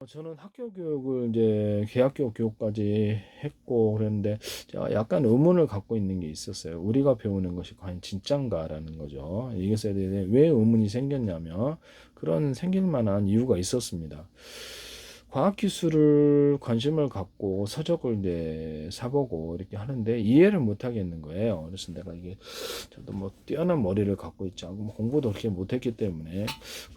저는 학교 교육을 이제 계약교 교육까지 했고 그랬는데 제가 약간 의문을 갖고 있는 게 있었어요. 우리가 배우는 것이 과연 진짠가라는 거죠. 이것에 대해 왜 의문이 생겼냐면 그런 생길 만한 이유가 있었습니다. 과학기술을 관심을 갖고 서적을 이제 사보고 이렇게 하는데 이해를 못 하겠는 거예요. 그래서 내가 이게 저도 뭐 뛰어난 머리를 갖고 있지 않고 뭐 공부도 그렇게 못했기 때문에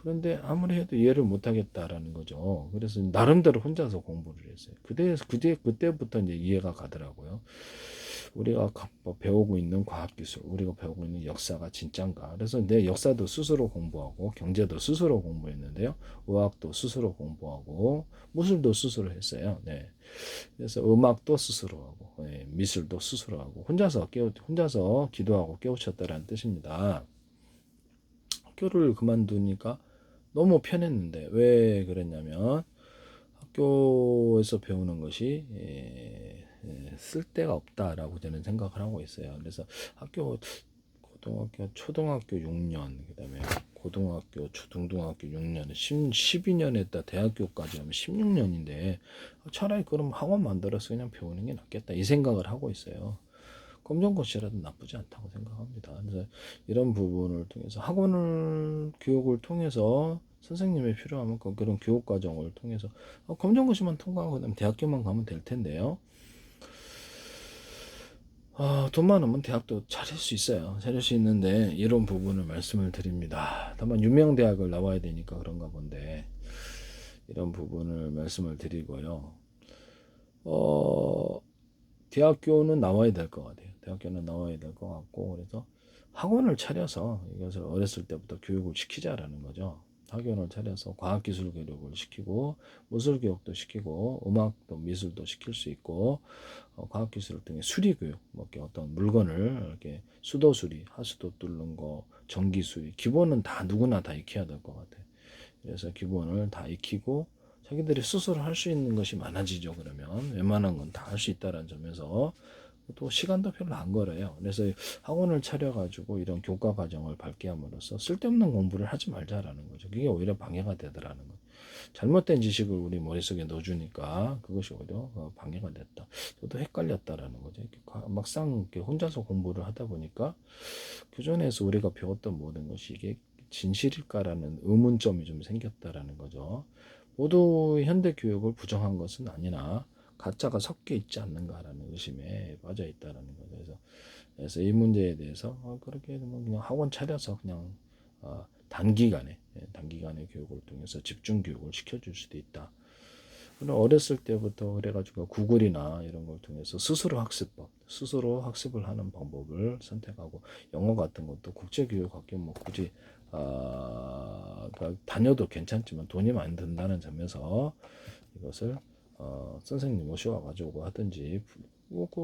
그런데 아무리 해도 이해를 못하겠다라는 거죠. 그래서 나름대로 혼자서 공부를 했어요. 그때부터 이제 이해가 가더라고요. 우리가 뭐 배우고 있는 과학기술, 우리가 배우고 있는 역사가 진짠가. 그래서 내 역사도 스스로 공부하고 경제도 스스로 공부했는데요. 의학도 스스로 공부하고 무술도 스스로 했어요. 네. 그래서 음악도 스스로 하고 네. 미술도 스스로 하고 혼자서 기도하고 깨우쳤다라는 뜻입니다. 학교를 그만두니까 너무 편했는데 왜 그랬냐면 학교에서 배우는 것이 쓸데가 없다라고 저는 생각을 하고 있어요. 그래서 초등학교 6년, 그다음에 고등학교, 중등학교 6년, 12년 했다 대학교까지 하면 16년인데 차라리 그럼 학원 만들어서 그냥 배우는 게 낫겠다 이 생각을 하고 있어요. 검정고시라도 나쁘지 않다고 생각합니다. 그래서 이런 부분을 통해서 교육을 통해서 선생님이 필요하면 그런 교육 과정을 통해서 검정고시만 통과하고 그다음 대학교만 가면 될 텐데요. 돈 많으면 대학도 차릴 수 있어요. 차릴 수 있는데 이런 부분을 말씀을 드립니다. 다만 유명 대학을 나와야 되니까 그런가 본데 이런 부분을 말씀을 드리고요. 대학교는 나와야 될 것 같아요. 대학교는 나와야 될 것 같고 그래서 학원을 차려서 이것을 어렸을 때부터 교육을 시키자라는 거죠. 학원을 차려서 과학기술 교육을 시키고 무술 교육도 시키고 음악도 미술도 시킬 수 있고 과학기술을 통해 수리 교육, 뭐 이렇게 어떤 물건을 이렇게 수도 수리, 하수도 뚫는 거, 전기 수리 기본은 다 누구나 다 익혀야 될 것 같아요. 그래서 기본을 다 익히고 자기들이 스스로 할 수 있는 것이 많아지죠. 그러면 웬만한 건 다 할 수 있다는 점에서 또 시간도 별로 안 걸어요. 그래서 학원을 차려가지고 이런 교과 과정을 밟게 함으로써 쓸데없는 공부를 하지 말자라는 거죠. 그게 오히려 방해가 되더라는 거죠. 잘못된 지식을 우리 머릿속에 넣어주니까 그것이 오히려 방해가 됐다. 저도 헷갈렸다라는 거죠. 막상 혼자서 공부를 하다 보니까 교전에서 우리가 배웠던 모든 것이 이게 진실일까라는 의문점이 좀 생겼다라는 거죠. 모두 현대 교육을 부정한 것은 아니나 가짜가 섞여 있지 않는가라는 의심에 빠져 있다라는 거죠. 그래서 이 문제에 대해서 그렇게 되면 그냥 학원 차려서 그냥 단기간에 교육을 통해서 집중 교육을 시켜줄 수도 있다. 그럼 어렸을 때부터 그래가지고 구글이나 이런 걸 통해서 스스로 학습을 하는 방법을 선택하고 영어 같은 것도 국제교육학교 뭐 굳이 그러니까 다녀도 괜찮지만 돈이 많이 든다는 점에서 이것을 선생님 모셔와가지고 하든지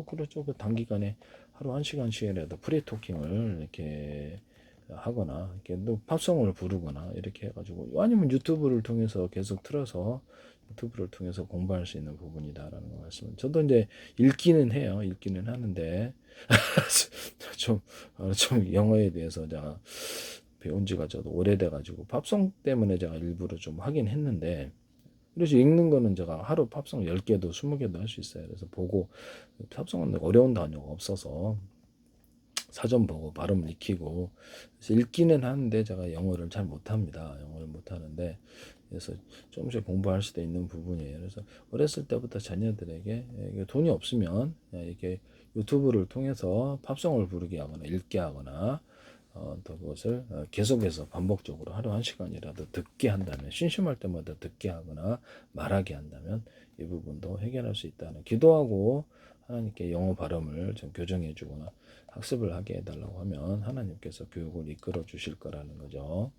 그렇죠. 그 단기간에 하루 1시간씩이라도 프리토킹을 이렇게 하거나 이렇게 또 팝송을 부르거나 이렇게 해가지고 아니면 유튜브를 통해서 계속 틀어서 유튜브를 통해서 공부할 수 있는 부분이다라는 거 말씀. 저도 이제 읽기는 해요. 읽기는 하는데 좀 영어에 대해서 제가 배운 지가 저도 오래돼가지고 팝송 때문에 제가 일부러 좀 하긴 했는데 그래서 읽는 거는 제가 하루 팝송 10개도 20개도 할 수 있어요. 그래서 보고 팝송은 어려운 단어가 없어서 사전 보고 발음 익히고 그래서 읽기는 하는데 제가 영어를 잘 못합니다. 영어를 못하는데 그래서 조금씩 공부할 수도 있는 부분이에요. 그래서 어렸을 때부터 자녀들에게 돈이 없으면 이렇게 유튜브를 통해서 팝송을 부르게 하거나 읽게 하거나 또 그것을 계속해서 반복적으로 하루 1시간이라도 듣게 한다면 심심할 때마다 듣게 하거나 말하게 한다면 이 부분도 해결할 수 있다는 기도하고 하나님께 영어 발음을 좀 교정해 주거나 학습을 하게 해달라고 하면 하나님께서 교육을 이끌어 주실 거라는 거죠.